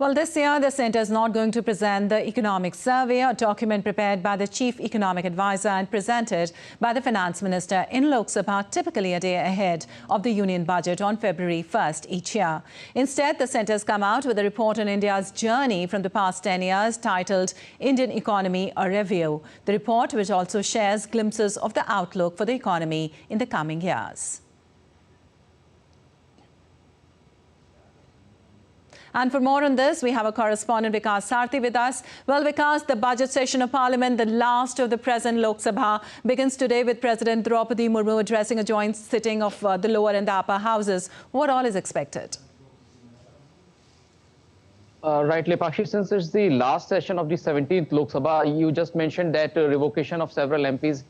Well, this year, the Centre is not going to present the Economic Survey, a document prepared by the Chief Economic Advisor and presented by the Finance Minister in Lok Sabha, typically a day ahead of the Union Budget on February 1st each year. Instead, the Centre has come out with a report on India's journey from the past 10 years titled Indian Economy, a Review. The report, which also shares glimpses of the outlook for the economy in the coming years. And for more on this, we have our correspondent Vikas Sarthi with us. Well, Vikas, the budget session of Parliament, the last of the present Lok Sabha, begins today with President Draupadi Murmu addressing a joint sitting of the lower and the upper houses. What all is expected? Right, Lepakshi, since it's the last session of the 17th Lok Sabha, you just mentioned that revocation of several MPs,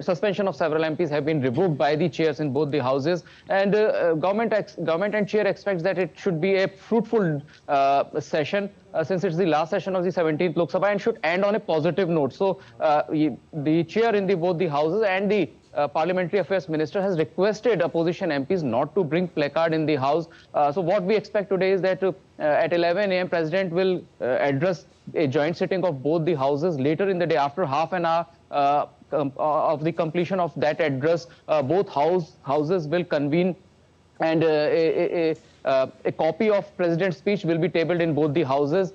suspension of several MPs have been revoked by the chairs in both the houses, and government and chair expects that it should be a fruitful session since it's the last session of the 17th Lok Sabha and should end on a positive note. So the chair in both the houses and the Parliamentary Affairs Minister has requested opposition MPs not to bring placard in the House. So what we expect today is that at 11 a.m. President will address a joint sitting of both the houses. Later in the day, after half an hour of the completion of that address, both houses will convene, and a copy of President's speech will be tabled in both the houses.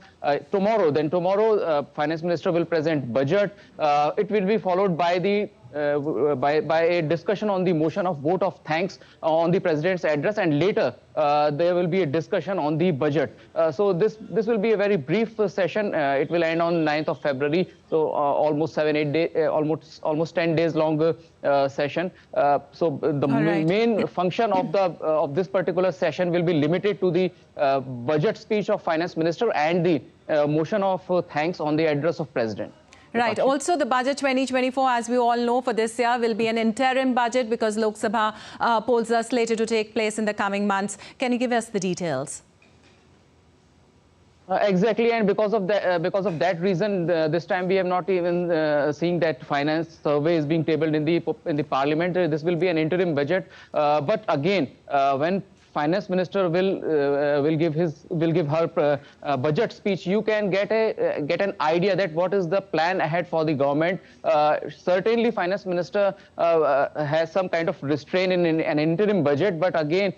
Tomorrow, Finance Minister will present budget. It will be followed by the by a discussion on the motion of vote of thanks on the President's address, and later there will be a discussion on the budget. So this will be a very brief session. It will end on 9th of February, so almost 7-8 days, almost 10 days long session. So the main function of this particular session will be limited to the budget speech of Finance Minister and the motion of thanks on the address of President. Right. Also, the budget 2024, as we all know, for this year will be an interim budget because Lok Sabha polls are slated to take place in the coming months. Can you give us the details? Exactly, and because of that reason, this time we have not even seen that finance survey is being tabled in the Parliament. This will be an interim budget, but again, when Finance Minister will give her budget speech, you can get an idea that what is the plan ahead for the government. Certainly, Finance Minister has some kind of restraint in an interim budget, but again,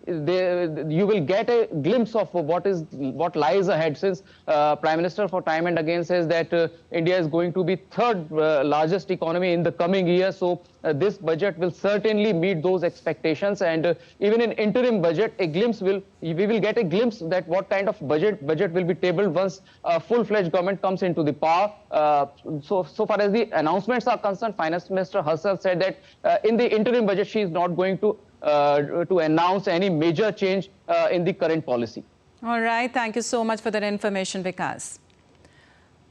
you will get a glimpse of what lies ahead, since Prime Minister for time and again says that India is going to be third largest economy in the coming year. So this budget will certainly meet those expectations, and even in interim budget, we will get a glimpse that what kind of budget will be tabled once a full-fledged government comes into the power. So far as the announcements are concerned, Finance Minister herself said that in the interim budget she is not going to announce any major change in the current policy. All right. Thank you so much for that information, Vikas.